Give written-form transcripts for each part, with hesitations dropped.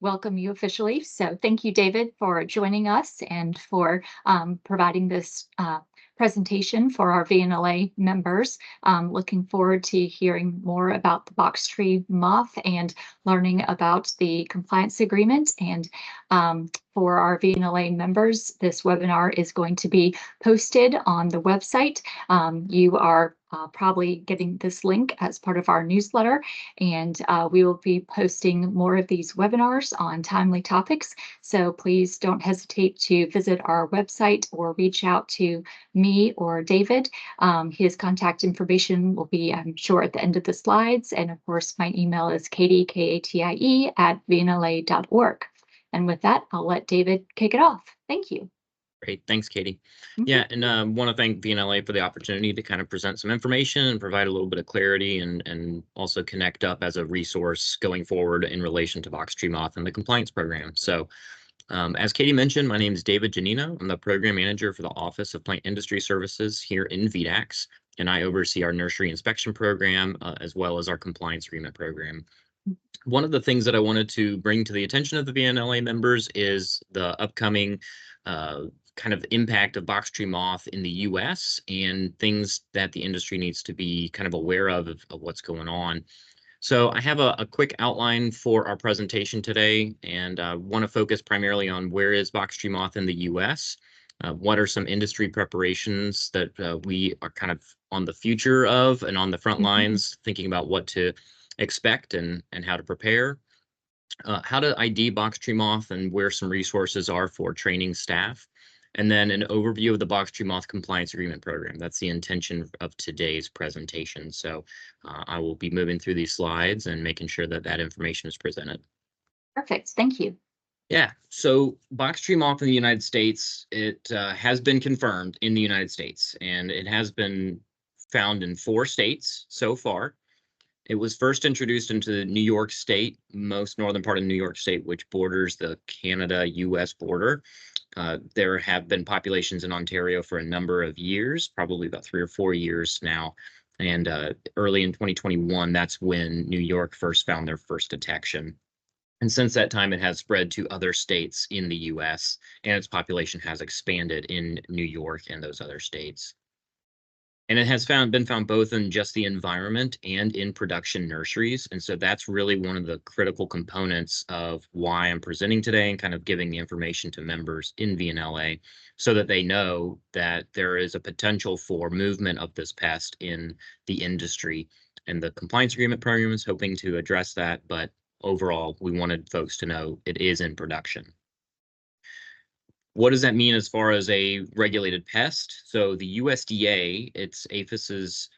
welcome you officially. So thank you, David, for joining us and for providing this presentation for our VNLA members. Looking forward to hearing more about the Box Tree Moth and learning about the compliance agreement. And for our VNLA members, this webinar is going to be posted on the website. You are probably getting this link as part of our newsletter, and we will be posting more of these webinars on timely topics. So please don't hesitate to visit our website or reach out to me or David. His contact information will be, I'm sure, at the end of the slides. And of course, my email is katie, Katie, @vnla.org. And with that, I'll let David kick it off. Thank you. Great. Thanks, Katie. Yeah, and want to thank VNLA for the opportunity to kind of present some information and provide a little bit of clarity and also connect up as a resource going forward in relation to Box Tree Moth and the compliance program. So as Katie mentioned, my name is David Janino. I'm the program manager for the Office of Plant Industry Services here in VDACS, and I oversee our nursery inspection program as well as our compliance agreement program. One of the things that I wanted to bring to the attention of the VNLA members is the upcoming kind of impact of Box Tree Moth in the US and things that the industry needs to be kind of aware of what's going on. So I have a quick outline for our presentation today, and want to focus primarily on where is Box Tree Moth in the US, what are some industry preparations that we are kind of on the future of and on the front lines, thinking about what to expect and how to prepare, how to ID Box Tree Moth and where some resources are for training staff, and then an overview of the Box Tree Moth Compliance Agreement Program. That's the intention of today's presentation. So I will be moving through these slides and making sure that that information is presented. Perfect. Thank you. Yeah, so Box Tree Moth in the United States, it has been confirmed in the United States, and it has been found in 4 states so far. It was first introduced into the New York State, most northern part of New York State, which borders the Canada-US border. There have been populations in Ontario for a number of years, probably about 3 or 4 years now. And early in 2021, that's when New York first found their first detection. And since that time, it has spread to other states in the US, and its population has expanded in New York and those other states. And it has been found both in just the environment and in production nurseries. And so that's really one of the critical components of why I'm presenting today and kind of giving the information to members in VNLA so that they know that there is a potential for movement of this pest in the industry. And the compliance agreement program is hoping to address that. But overall, we wanted folks to know it is in production. What does that mean as far as a regulated pest? So the USDA, it's APHIS's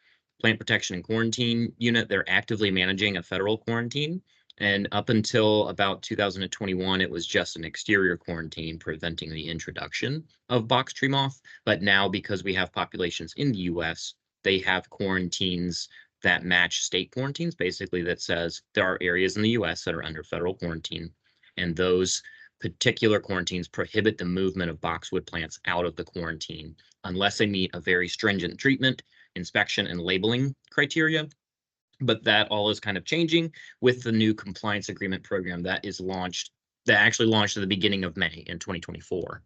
Plant Protection and Quarantine Unit, they're actively managing a federal quarantine. And up until about 2021, it was just an exterior quarantine preventing the introduction of Box Tree Moth. But now, because we have populations in the US, they have quarantines that match state quarantines, basically that says there are areas in the US that are under federal quarantine, and those particular quarantines prohibit the movement of boxwood plants out of the quarantine unless they meet a very stringent treatment, inspection, and labeling criteria. But that all is kind of changing with the new compliance agreement program that actually launched at the beginning of May in 2024.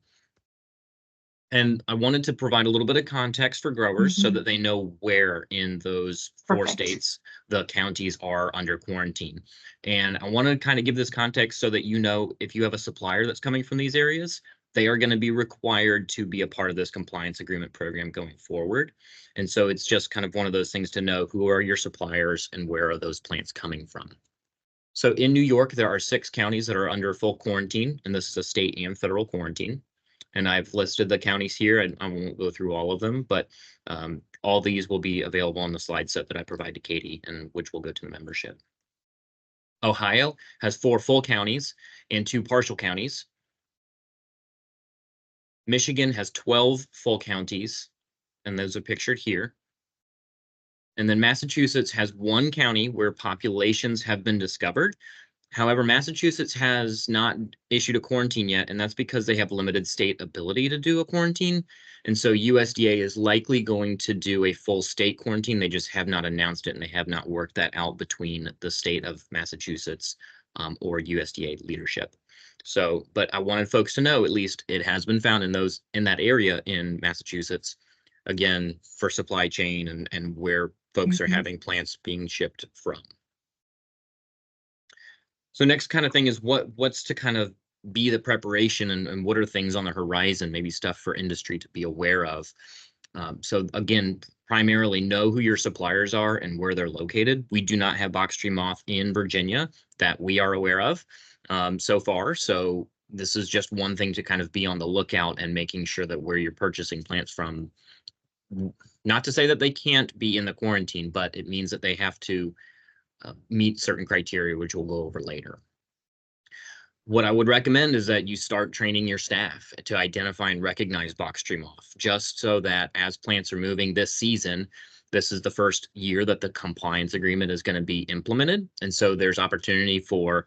And I wanted to provide a little bit of context for growers so that they know where in those 4 states the counties are under quarantine. And I want to kind of give this context so that you know if you have a supplier that's coming from these areas, they are going to be required to be a part of this compliance agreement program going forward. And so it's just kind of one of those things to know who are your suppliers and where are those plants coming from. So in New York, there are 6 counties that are under full quarantine, and this is a state and federal quarantine. And I've listed the counties here, and I won't go through all of them, but all these will be available on the slide set that I provide to Katie, and which will go to the membership. Ohio has 4 full counties and 2 partial counties. Michigan has 12 full counties, and those are pictured here. And then Massachusetts has 1 county where populations have been discovered. However, Massachusetts has not issued a quarantine yet, and that's because they have limited state ability to do a quarantine. And so USDA is likely going to do a full state quarantine. They just have not announced it, and they have not worked that out between the state of Massachusetts or USDA leadership. So, but I wanted folks to know, at least it has been found in that area in Massachusetts, again, for supply chain and where folks are Mhm. having plants being shipped from. So next kind of thing is what's to kind of be the preparation and what are things on the horizon, maybe stuff for industry to be aware of. So again, primarily know who your suppliers are and where they're located. We do not have Box Tree Moth in Virginia that we are aware of so far. So this is just one thing to kind of be on the lookout and making sure that where you're purchasing plants from, not to say that they can't be in the quarantine, but it means that they have to meet certain criteria, which we'll go over later. What I would recommend is that you start training your staff to identify and recognize Box Tree Moth, just so that as plants are moving this season, this is the first year that the compliance agreement is going to be implemented. And so there's opportunity for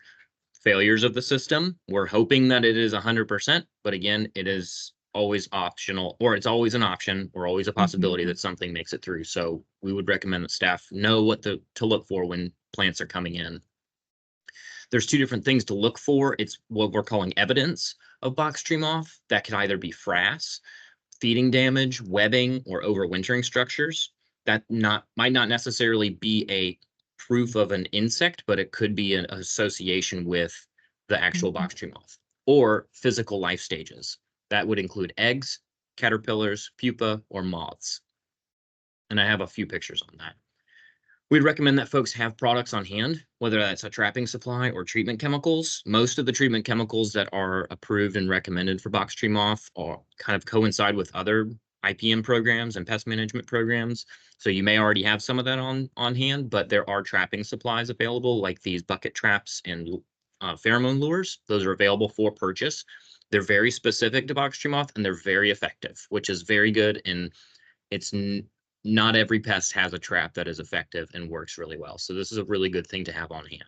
failures of the system. We're hoping that it is 100%, but again, it is always optional, or it's always an option, or always a possibility that something makes it through. So we would recommend that staff know what to look for when plants are coming in. There's two different things to look for. It's what we're calling evidence of Box Tree Moth. That could either be frass, feeding damage, webbing, or overwintering structures. That might not necessarily be a proof of an insect, but it could be an association with the actual Box Tree Moth. Or physical life stages. That would include eggs, caterpillars, pupa, or moths. And I have a few pictures on that. We'd recommend that folks have products on hand, whether that's a trapping supply or treatment chemicals. Most of the treatment chemicals that are approved and recommended for Box Tree Moth are kind of coincide with other IPM programs and pest management programs. So you may already have some of that on hand, but there are trapping supplies available, like these bucket traps and pheromone lures. Those are available for purchase. They're very specific to Box Tree Moth and they're very effective, which is very good. And it's not every pest has a trap that is effective and works really well. So this is a really good thing to have on hand.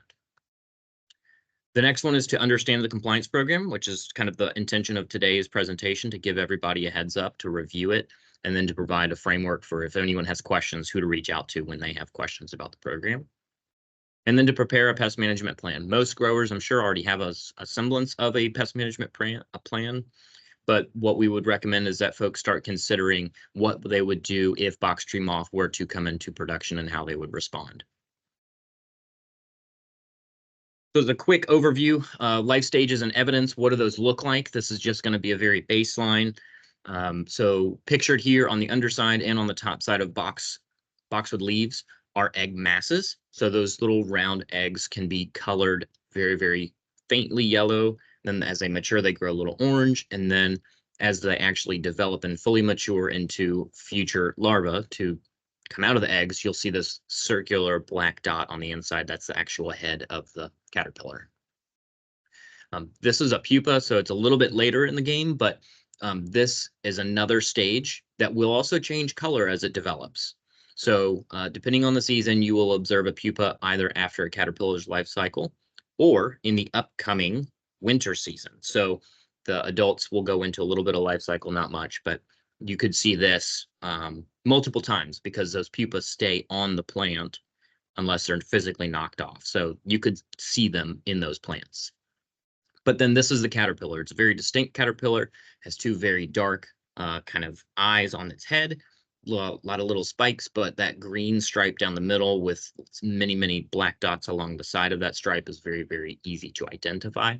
The next one is to understand the compliance program, which is kind of the intention of today's presentation, to give everybody a heads up, to review it, and then to provide a framework for if anyone has questions, who to reach out to when they have questions about the program. And then to prepare a pest management plan. Most growers, I'm sure, already have a semblance of a pest management plan. But what we would recommend is that folks start considering what they would do if Box Tree Moth were to come into production and how they would respond. So as a quick overview, life stages and evidence, what do those look like? This is just going to be a very baseline. So pictured here on the underside and on the top side of boxwood leaves are egg masses. So those little round eggs can be colored very, very faintly yellow. Then as they mature, they grow a little orange. And then as they actually develop and fully mature into future larvae to come out of the eggs, you'll see this circular black dot on the inside. That's the actual head of the caterpillar. This is a pupa, so it's a little bit later in the game, but this is another stage that will also change color as it develops. So depending on the season, you will observe a pupa either after a caterpillar's life cycle or in the upcoming winter season. So the adults will go into a little bit of life cycle, not much, but you could see this multiple times because those pupas stay on the plant unless they're physically knocked off. So you could see them in those plants. But then this is the caterpillar. It's a very distinct caterpillar, has two very dark kind of eyes on its head, a lot of little spikes, but that green stripe down the middle with many, many black dots along the side of that stripe is very, very easy to identify.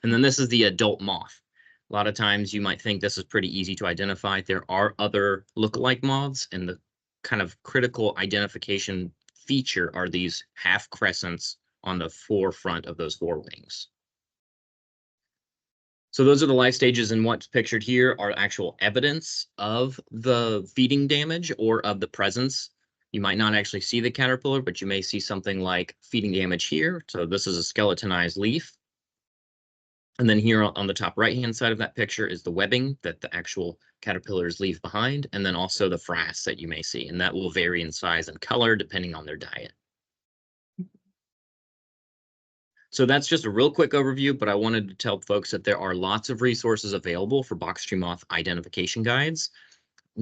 And then this is the adult moth. A lot of times you might think this is pretty easy to identify. There are other lookalike moths, and the kind of critical identification feature are these half crescents on the forefront of those forewings. So those are the life stages, and what's pictured here are actual evidence of the feeding damage or of the presence. You might not actually see the caterpillar, but you may see something like feeding damage here. So this is a skeletonized leaf. And then here on the top right-hand side of that picture is the webbing that the actual caterpillars leave behind, and then also the frass that you may see, and that will vary in size and color depending on their diet. So that's just a real quick overview, but I wanted to tell folks that there are lots of resources available for Box Tree Moth identification guides.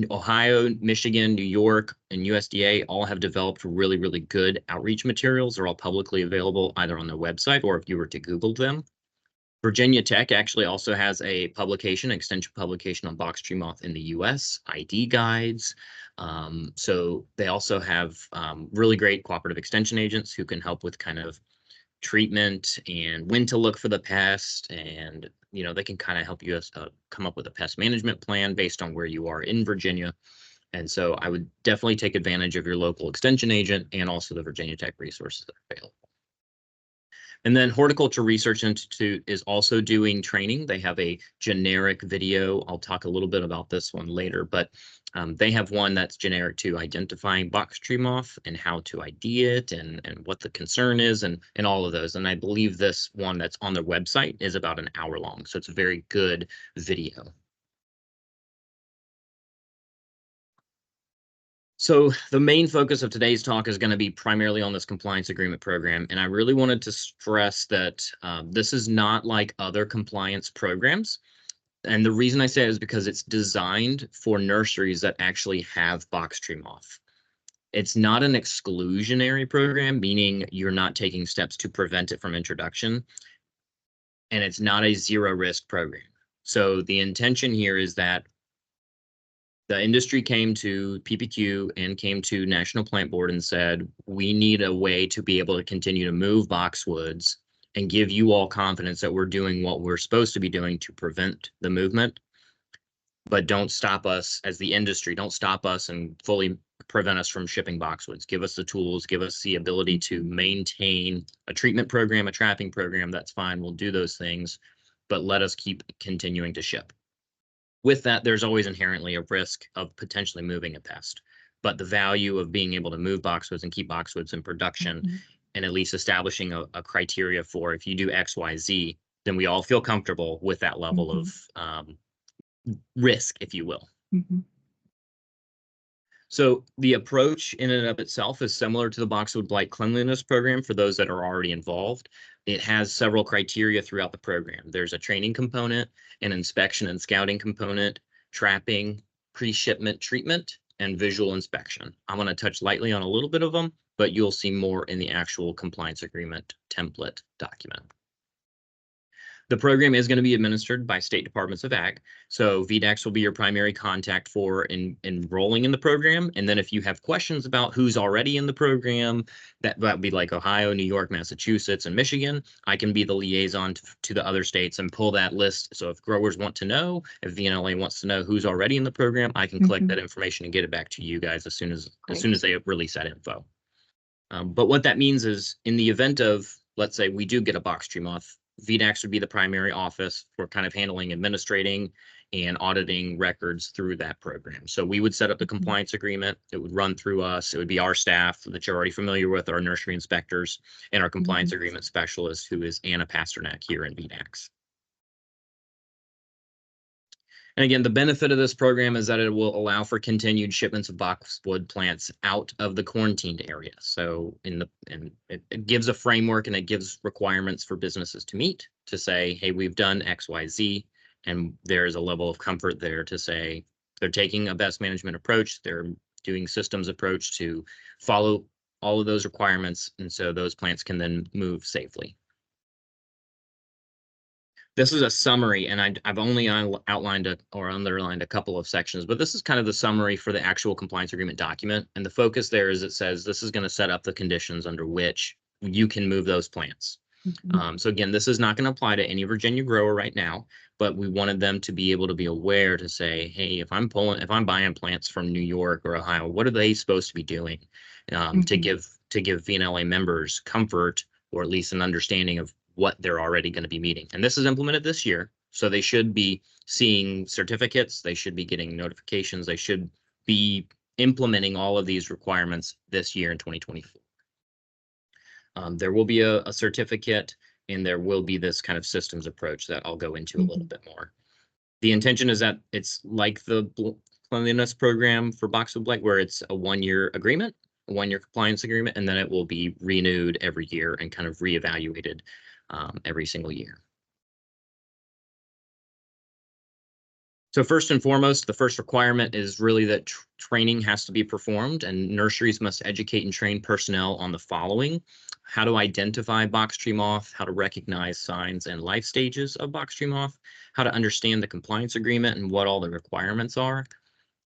Ohio, Michigan, New York, and USDA all have developed really, really good outreach materials. They're all publicly available either on their website or if you were to Google them. Virginia Tech actually also has a publication, extension publication on box tree moth in the US, ID guides. So they also have really great cooperative extension agents who can help with kind of treatment and when to look for the pest, and they can kind of help you come up with a pest management plan based on where you are in Virginia. And so I would definitely take advantage of your local extension agent and also the Virginia Tech resources that are available. And then Horticulture Research Institute is also doing training. They have a generic video. I'll talk a little bit about this one later, but they have one that's generic to identifying box tree moth and how to ID it and what the concern is and all of those. And I believe this one that's on their website is about an hour long. So it's a very good video. So the main focus of today's talk is going to be primarily on this compliance agreement program. And I really wanted to stress that this is not like other compliance programs. And the reason I say it is because it's designed for nurseries that actually have box tree moth. It's not an exclusionary program, meaning you're not taking steps to prevent it from introduction. And it's not a zero risk program. So the intention here is that the industry came to PPQ and came to National Plant Board and said, we need a way to be able to continue to move boxwoods and give you all confidence that we're doing what we're supposed to be doing to prevent the movement. But don't stop us as the industry, don't stop us and fully prevent us from shipping boxwoods. Give us the tools, give us the ability to maintain a treatment program, a trapping program. That's fine. We'll do those things, but let us keep continuing to ship. With that, there's always inherently a risk of potentially moving a pest, but the value of being able to move boxwoods and keep boxwoods in production and at least establishing a criteria for if you do X, Y, Z, then we all feel comfortable with that level of risk, if you will. So the approach in and of itself is similar to the boxwood blight cleanliness program for those that are already involved. It has several criteria throughout the program. There's a training component, an inspection and scouting component, trapping, pre-shipment treatment, and visual inspection. I'm going to touch lightly on a little bit of them, but you'll see more in the actual compliance agreement template document. The program is going to be administered by state departments of ag. So VDACS will be your primary contact for enrolling in the program. And then if you have questions about who's already in the program, that would be like Ohio, New York, Massachusetts, and Michigan, I can be the liaison to the other states and pull that list. So if growers want to know, if VNLA wants to know who's already in the program, I can collect that information and get it back to you guys as soon as they release that info. But what that means is in the event of, let's say we do get a box tree moth, VDACS would be the primary office for kind of handling, administrating, and auditing records through that program. So we would set up the compliance agreement. It would run through us. It would be our staff that you're already familiar with, our nursery inspectors, and our compliance agreement specialist, who is Anna Pasternak here in VDACS. And again, the benefit of this program is that it will allow for continued shipments of boxwood plants out of the quarantined area. So it gives a framework and it gives requirements for businesses to meet to say, hey, we've done X, Y, Z, and there's a level of comfort there to say they're taking a best management approach. They're doing systems approach to follow all of those requirements. And so those plants can then move safely. This is a summary, and I've only outlined or underlined a couple of sections, but this is kind of the summary for the actual compliance agreement document. And the focus there is it says this is going to set up the conditions under which you can move those plants. So again, this is not going to apply to any Virginia grower right now, but we wanted them to be able to be aware to say, hey, if I'm buying plants from New York or Ohio, what are they supposed to be doing to give VNLA members comfort or at least an understanding of what they're already going to be meeting. And this is implemented this year, so they should be seeing certificates, they should be getting notifications, they should be implementing all of these requirements this year in 2024. There will be a certificate, and there will be this kind of systems approach that I'll go into a little bit more. The intention is that it's like the cleanliness program for boxwood blight, where it's a one-year agreement, a one-year compliance agreement, and then it will be renewed every year and kind of reevaluated every single year. So first and foremost, the first requirement is really that training has to be performed, and nurseries must educate and train personnel on the following: how to identify box tree moth, how to recognize signs and life stages of box tree moth, how to understand the compliance agreement and what all the requirements are,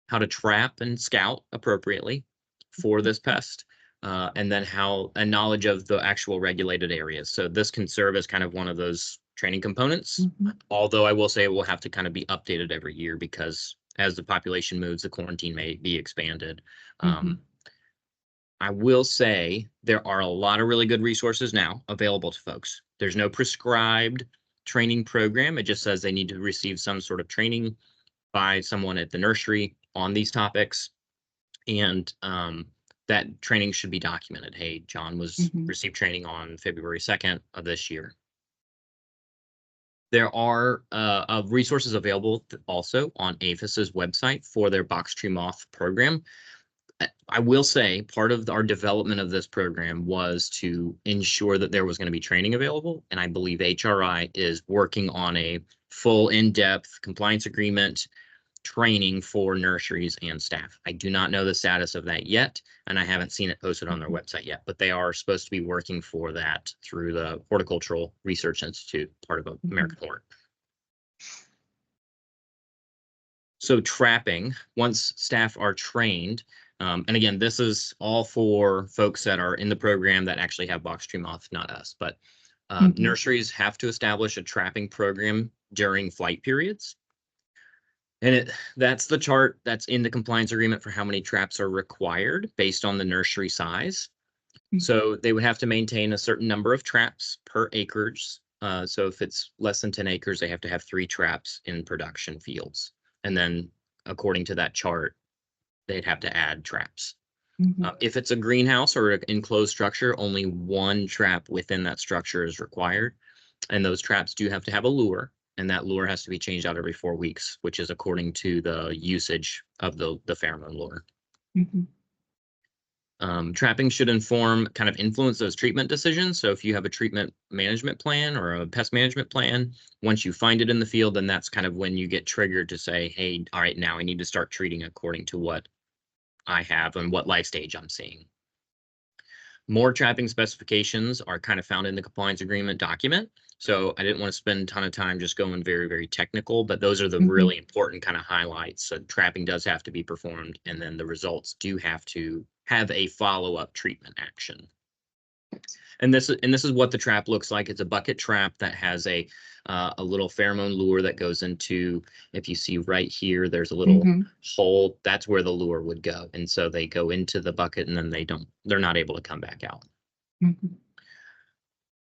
how to trap and scout appropriately for this pest, and then a knowledge of the actual regulated areas. So this can serve as kind of one of those training components, although I will say it will have to kind of be updated every year because as the population moves, the quarantine may be expanded. I will say there are a lot of really good resources now available to folks. There's no prescribed training program. It just says they need to receive some sort of training by someone at the nursery on these topics. And that training should be documented. Hey, John received training on February 2nd of this year. There are resources available also on APHIS's website for their Box Tree Moth program. I will say part of our development of this program was to ensure that there was going to be training available. And I believe HRI is working on a full in-depth compliance agreement training for nurseries and staff. I do not know the status of that yet, and I haven't seen it posted on their website yet, but they are supposed to be working for that through the Horticultural Research Institute, part of American Hort. So trapping, once staff are trained, and again, this is all for folks that are in the program that actually have box tree moth, not us, but nurseries have to establish a trapping program during flight periods. And that's the chart that's in the compliance agreement for how many traps are required based on the nursery size. So they would have to maintain a certain number of traps per acres. So if it's less than 10 acres, they have to have 3 traps in production fields. And then according to that chart, they'd have to add traps. If it's a greenhouse or an enclosed structure, only 1 trap within that structure is required. And those traps do have to have a lure. And that lure has to be changed out every 4 weeks, which is according to the usage of the pheromone lure. Trapping should influence those treatment decisions. So if you have a treatment management plan or a pest management plan, once you find it in the field, then that's kind of when you get triggered to say, hey, all right, now I need to start treating according to what I have and what life stage I'm seeing. More trapping specifications are kind of found in the compliance agreement document. So I didn't want to spend a ton of time just going very, very technical, but those are the really important kind of highlights. So trapping does have to be performed, and then the results do have to have a follow-up treatment action. And this is what the trap looks like. It's a bucket trap that has a little pheromone lure that goes into, if you see right here, there's a little hole. That's where the lure would go. And so they go into the bucket and then they're not able to come back out.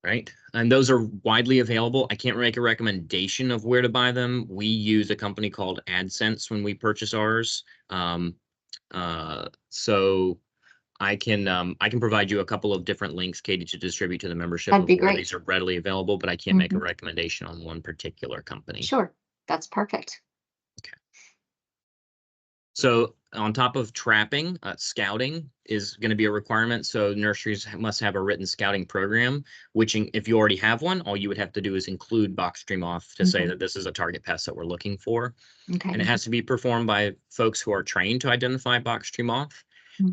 Right. And those are widely available. I can't make a recommendation of where to buy them. We use a company called AdSense when we purchase ours. So I can provide you a couple of different links, Katie, to distribute to the membership. That'd be where great. These are readily available, but I can't make a recommendation on one particular company. Sure, that's perfect. Okay. So on top of trapping, scouting is going to be a requirement. So nurseries must have a written scouting program, which if you already have one, all you would have to do is include box tree moth to say that this is a target pest that we're looking for. And it has to be performed by folks who are trained to identify box tree moth.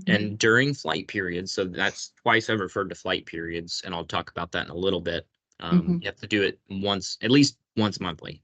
And during flight periods, so that's twice I've referred to flight periods, and I'll talk about that in a little bit. You have to do it at least once monthly.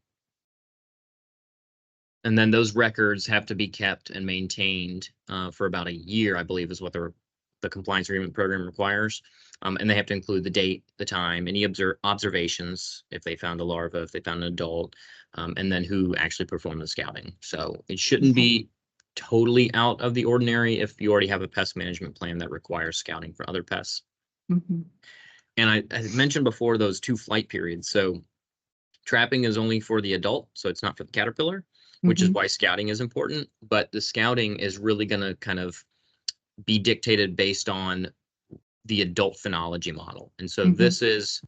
And then those records have to be kept and maintained for about a year, I believe, is what the compliance agreement program requires. And they have to include the date, the time, any observations, if they found a larva, if they found an adult, and then who actually performed the scouting. So it shouldn't be totally out of the ordinary if you already have a pest management plan that requires scouting for other pests. And I mentioned before those 2 flight periods. So trapping is only for the adult, so it's not for the caterpillar, which is why scouting is important. But the scouting is really going to kind of be dictated based on the adult phenology model. And so this is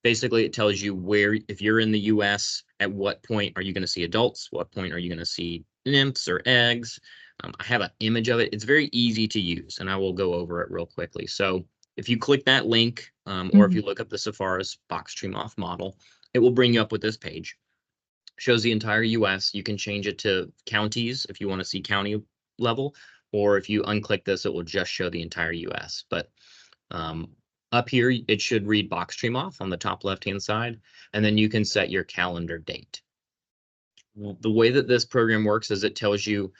basically, it tells you where, if you're in the US, at what point are you going to see adults? What point are you going to see nymphs or eggs? I have an image of it. It's very easy to use, and I will go over it real quickly. So if you click that link, or if you look up the Safaris box tree moth model, it will bring you up with this page. Shows the entire US. You can change it to counties if you want to see county level, or if you unclick this, it will just show the entire US. But up here, it should read Box Tree Moth on the top left-hand side, and then you can set your calendar date. The way that this program works is it tells you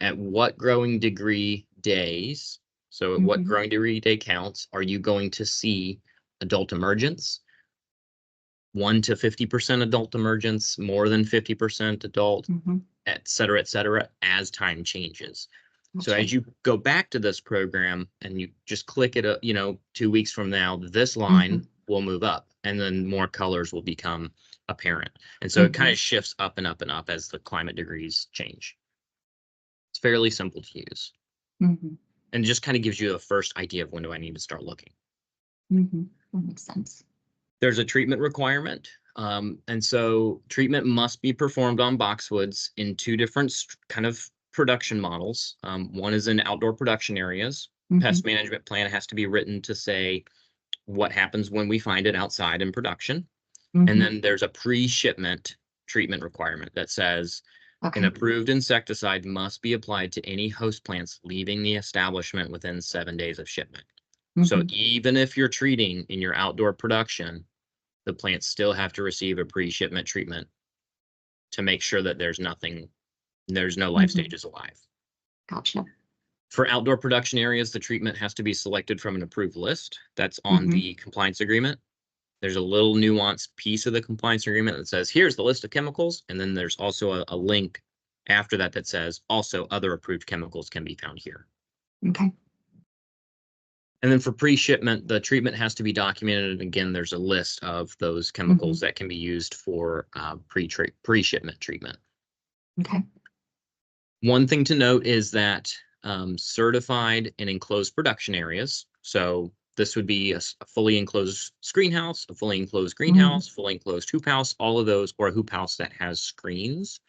at what growing degree days, so at what growing degree day counts, are you going to see adult emergence, 1 to 50% adult emergence, more than 50% adult, et cetera, as time changes. So as you go back to this program and you just click it, 2 weeks from now, this line will move up and then more colors will become apparent. And so it kind of shifts up and up and up as the climate degrees change. It's fairly simple to use. And just kind of gives you a first idea of when do I need to start looking. That makes sense. There's a treatment requirement. And so treatment must be performed on boxwoods in 2 different kind of production models. One is in outdoor production areas. Pest management plan has to be written to say what happens when we find it outside in production. And then there's a pre-shipment treatment requirement that says an approved insecticide must be applied to any host plants leaving the establishment within 7 days of shipment. So even if you're treating in your outdoor production, the plants still have to receive a pre-shipment treatment to make sure that there's no life stages alive. Gotcha. For outdoor production areas, the treatment has to be selected from an approved list. That's on the compliance agreement. There's a little nuanced piece of the compliance agreement that says, here's the list of chemicals. And then there's also a link after that that says also other approved chemicals can be found here. Okay. And then for pre-shipment, the treatment has to be documented. And again, there's a list of those chemicals that can be used for pre-shipment treatment. Okay. One thing to note is that certified and enclosed production areas. So this would be a fully enclosed screen house, a fully enclosed greenhouse, fully enclosed hoop house, all of those, or a hoop house that has screens.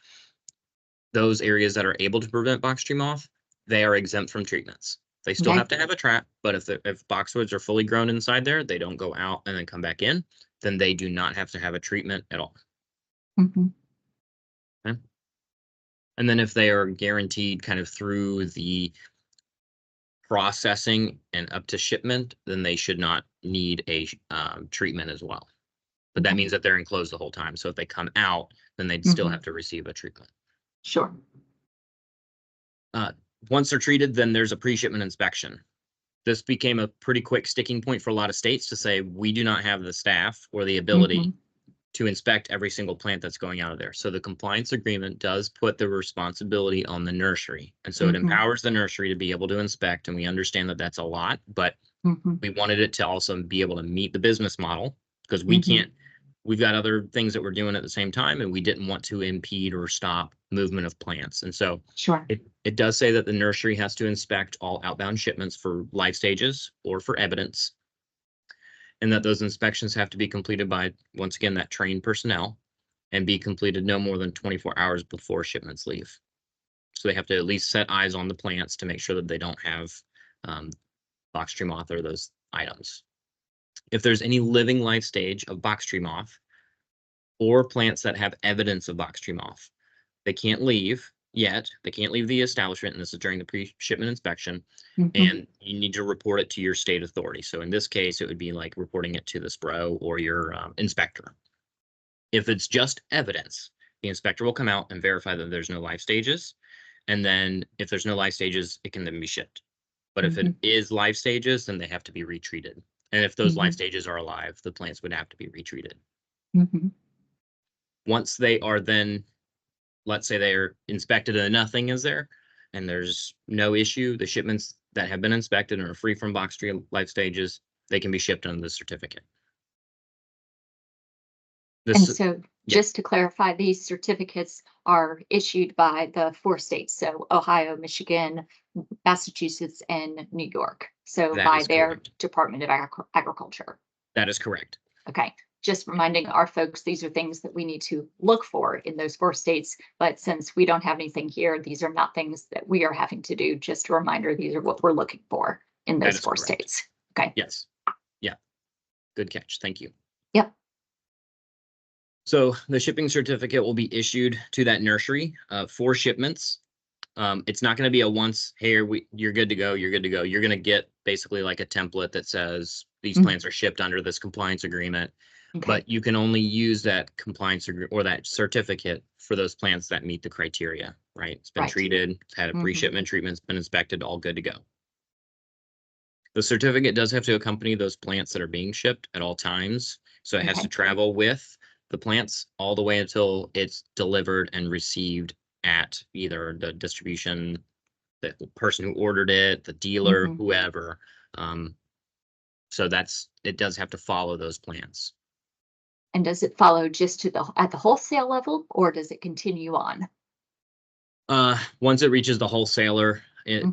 Those areas that are able to prevent box tree moth, they are exempt from treatments. They still have to have a trap, but if boxwoods are fully grown inside there, they don't go out and then come back in, then they do not have to have a treatment at all. Okay. And then if they are guaranteed kind of through the processing and up to shipment, then they should not need a treatment as well. But that means that they're enclosed the whole time. So if they come out, then they'd still have to receive a treatment. Sure. Once they're treated, then there's a pre-shipment inspection. This became a pretty quick sticking point for a lot of states to say, we do not have the staff or the ability to inspect every single plant that's going out of there. So the compliance agreement does put the responsibility on the nursery. And so it empowers the nursery to be able to inspect. And we understand that that's a lot, but we wanted it to also be able to meet the business model because we can't, we've got other things that we're doing at the same time, and we didn't want to impede or stop movement of plants. And so it does say that the nursery has to inspect all outbound shipments for life stages or for evidence, and that those inspections have to be completed by, once again, that trained personnel and be completed no more than 24 hours before shipments leave. So they have to at least set eyes on the plants to make sure that they don't have box tree moth or those items. If there's any living life stage of box tree moth or plants that have evidence of box tree moth, they can't leave yet. They can't leave the establishment, and this is during the pre-shipment inspection, and you need to report it to your state authority. So in this case, it would be like reporting it to the SPRO or your inspector. If it's just evidence, the inspector will come out and verify that there's no life stages. And then if there's no life stages, it can then be shipped. But if it is life stages, then they have to be retreated. And if those life stages are alive, the plants would have to be retreated. Once they are then, let's say they're inspected and nothing is there, and there's no issue, the shipments that have been inspected and are free from box tree life stages, they can be shipped under the certificate. And so just to clarify, these certificates are issued by the 4 states, so Ohio, Michigan, Massachusetts, and New York. So by their Department of Agriculture. That is correct. Okay. Just reminding our folks, these are things that we need to look for in those 4 states. But since we don't have anything here, these are not things that we are having to do. Just a reminder, these are what we're looking for in those 4 states. Okay. Yes. Yeah. Good catch. Thank you. Yep. So the shipping certificate will be issued to that nursery for shipments. It's not going to be a once, here, you're good to go, you're good to go. You're going to get basically like a template that says these plants are shipped under this compliance agreement. Okay. But you can only use that compliance or that certificate for those plants that meet the criteria, right? It's been Right. treated, it's had a pre-shipment treatment, it's been inspected, all good to go. The certificate does have to accompany those plants that are being shipped at all times. So it has to Okay. travel with the plants all the way until it's delivered and received at either the distribution, the person who ordered it, the dealer, whoever. So it does have to follow those plants. And does it follow just at the wholesale level, or does it continue on? Once it reaches the wholesaler, it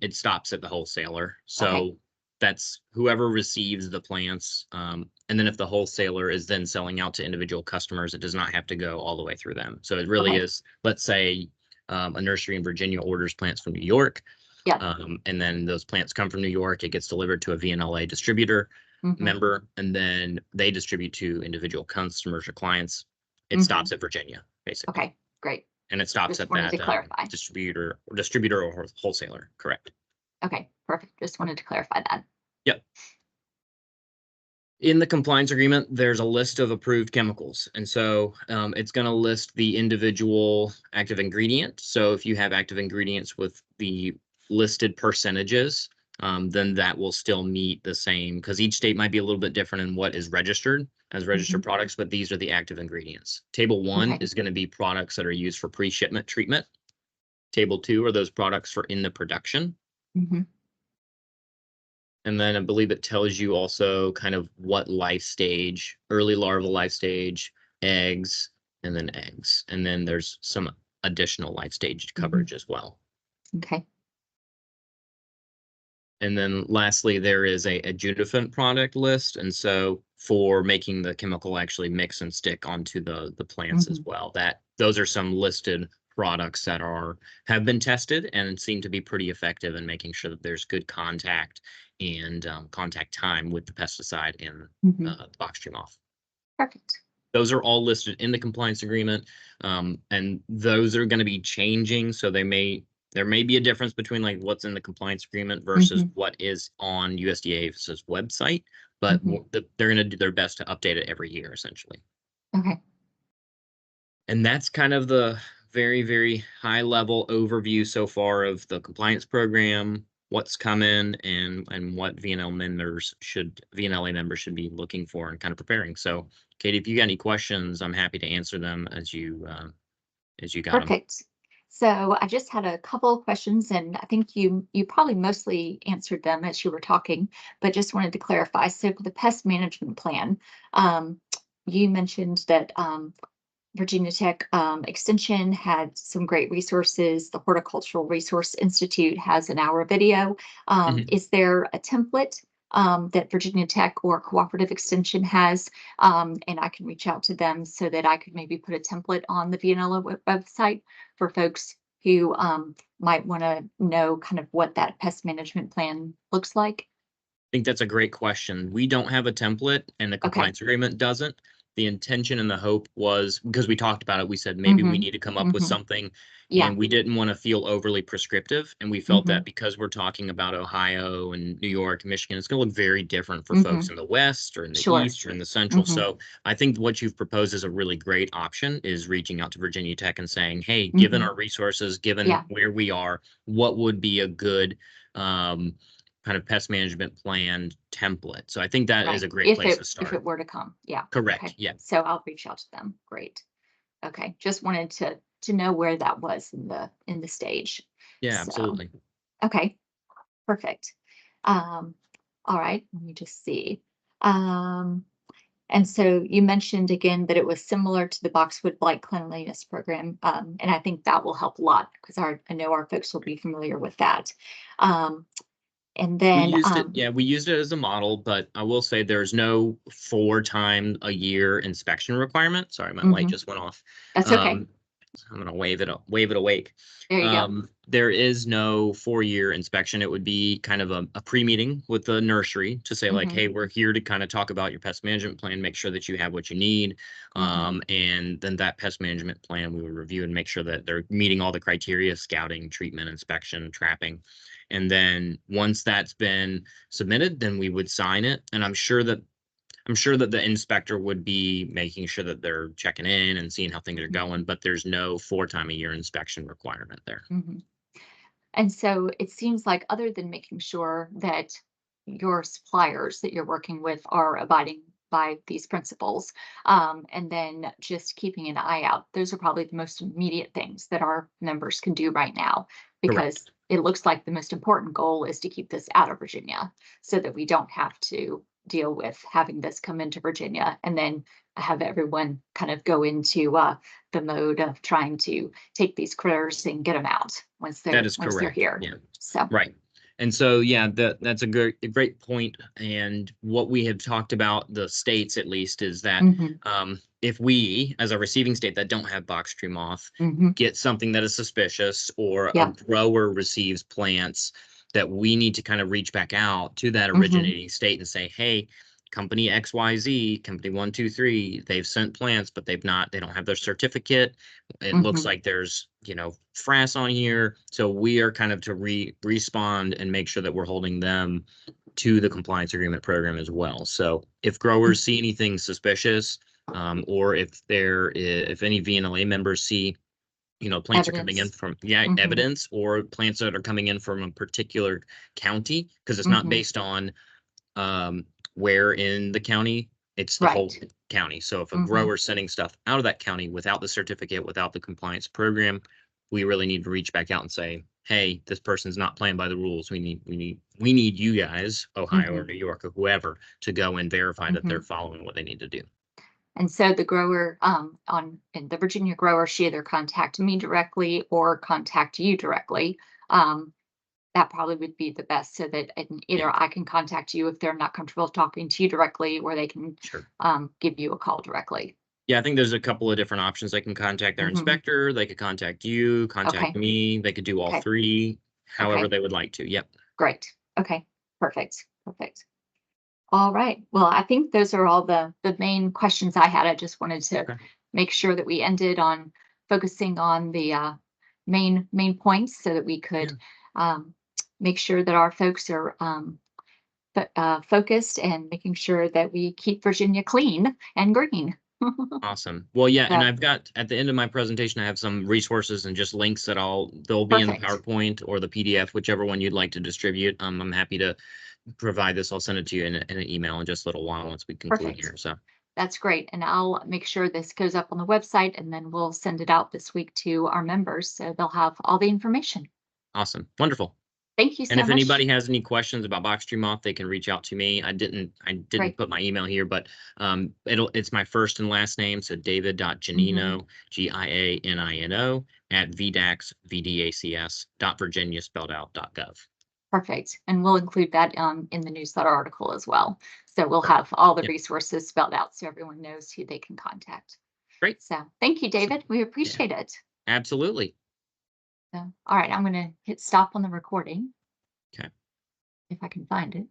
it stops at the wholesaler. So Okay. that's whoever receives the plants. And then if the wholesaler is then selling out to individual customers, it does not have to go all the way through them. So it really Okay. is, let's say, a nursery in Virginia orders plants from New York. Yeah. And then those plants come from New York, it gets delivered to a VNLA distributor member, and then they distribute to individual customers or clients. It stops at Virginia, basically. Okay, great. And it stops Just at wanted that to clarify. distributor or wholesaler, correct? Okay, perfect. Just wanted to clarify that. Yep. In the compliance agreement, there's a list of approved chemicals. And so it's going to list the individual active ingredient. So if you have active ingredients with the listed percentages, then that will still meet the same, because each state might be a little bit different in what is registered as registered products, but these are the active ingredients. Table 1 is going to be products that are used for pre-shipment treatment. Table 2 are those products for in the production. And then I believe it tells you also kind of what life stage, early larval life stage, eggs, and then eggs. And then there's some additional life stage coverage as well. Okay. And then lastly, there is a adjuvant product list. And so for making the chemical actually mix and stick onto the plants as well, those are some listed products that have been tested and seem to be pretty effective in making sure that there's good contact and contact time with the pesticide in the Box Tree Moth. Perfect. Those are all listed in the compliance agreement, and those are going to be changing. So there may be a difference between like what's in the compliance agreement versus what is on USDA's website, but they're going to do their best to update it every year, essentially. Okay. And that's kind of the very, very high level overview so far of the compliance program, what's coming, and what VNLA members should be looking for and kind of preparing. So, Katie, if you got any questions, I'm happy to answer them as you got them. Perfect. So I just had a couple of questions, and I think you probably mostly answered them as you were talking, but just wanted to clarify. So for the pest management plan, you mentioned that Virginia Tech Extension had some great resources. The Horticultural Resource Institute has an hour video. Is there a template that Virginia Tech or Cooperative Extension has? And I can reach out to them so that I could maybe put a template on the VNLA website for folks who might want to know kind of what that pest management plan looks like. I think that's a great question. We don't have a template, and the compliance agreement doesn't. The intention and the hope was, because we talked about it, we said maybe we need to come up with something, and we didn't want to feel overly prescriptive. And we felt that because we're talking about Ohio and New York, Michigan, it's going to look very different for folks in the West or in the East or in the Central. So I think what you've proposed is a really great option, is reaching out to Virginia Tech and saying, hey, given our resources, given where we are, what would be a good kind of pest management plan template. So I think that is a great place to start. If it were to come. Yeah. Correct. Okay. Yeah. So I'll reach out to them. Great. Okay. Just wanted to know where that was in the stage. Yeah, So, absolutely. okay. Perfect. All right. Let me just see. And so you mentioned again that it was similar to the Boxwood Blight Cleanliness Program. And I think that will help a lot because I know our folks will be familiar with that. And then we used it as a model, but I will say there's no 4 times a year inspection requirement. Sorry, my light just went off. That's okay. I'm gonna wave it awake. There you go. There is no 4-year inspection. It would be kind of a pre-meeting with the nursery to say like, Mhm, hey, we're here to kind of talk about your pest management plan, make sure that you have what you need. mhm, And then that pest management plan we would review and make sure that they're meeting all the criteria: scouting, treatment, inspection, trapping. And then once that's been submitted, then we would sign it. And I'm sure that the inspector would be making sure that they're checking in and seeing how things are mhm, going, but there's no 4 time a year inspection requirement there. mhm. And so it seems like other than making sure that your suppliers that you're working with are abiding by these principles, and then just keeping an eye out, those are probably the most immediate things that our members can do right now, because Correct. it looks like the most important goal is to keep this out of Virginia so that we don't have to deal with having this come into Virginia and then have everyone kind of go into the mode of trying to take these critters and get them out That is once they're correct. here. Yeah. So, Right. And so, yeah, that's a great point. And what we have talked about, the states at least, is that mhm, if we, as a receiving state that don't have box tree moth, mhm, get something that is suspicious, or a yeah, grower receives plants, that we need to kind of reach back out to that mhm, originating state and say, hey, company XYZ, company 123, they've sent plants, but they don't have their certificate. It looks mhm, like there's, frass on here. So we are kind of to respond and make sure that we're holding them to the compliance agreement program as well. So if growers mhm. see anything suspicious, or if any VNLA members see, plants are coming in Evidence. from, Mhm, evidence, or plants that are coming in from a particular county, because it's not mhm, based on um, where in the county, it's the whole right. county. So if a Mhm, grower's sending stuff out of that county without the certificate, without the compliance program, we really need to reach back out and say, hey, this person's not playing by the rules. We need you guys, Ohio or mhm, New York or whoever, to go and verify that they're mhm. following what they need to do. And so the grower, and the Virginia grower should either contact me directly or contact you directly. Um, that probably would be the best, so that Yeah, either I can contact you if they're not comfortable talking to you directly, or they can sure. give you a call directly. Yeah, I think there's a couple of different options. They can contact their Mhm. inspector, they could contact you, contact Okay. me, they could do all Okay. three, however Okay. they would like to. Yep. Great. Okay. Perfect. Perfect. All right. Well, I think those are all the main questions I had. I just wanted to Okay. make sure that we ended on focusing on the main points, so that we Yeah. could um, make sure that our folks are focused, and making sure that we keep Virginia clean and green. Awesome. Well, yeah, and So I've got at the end of my presentation, I have some resources and just links that they'll be in the perfect. PowerPoint or the PDF, whichever one you'd like to distribute. I'm happy to provide this. I'll send it to you in an email in just a little while once we conclude Perfect. here. So That's great. And I'll make sure this goes up on the website, and then we'll send it out this week to our members, so they'll have all the information. awesome. Wonderful. Thank you And so if anybody much. has any questions about Box Tree Moth, they can reach out to me. I didn't Great. put my email here, but it's my first and last name. So Mhm. David.Giannino, Giannino at VDACS, VDACS Virginia spelled out .gov. Perfect. And we'll include that in the newsletter article as well. So we'll Perfect. have all the Yeah. resources spelled out, so everyone knows who they can contact. Great. So thank you, Awesome. David. We Yeah. appreciate it. Absolutely. So, all right, I'm going to hit stop on the recording Okay. if I can find it.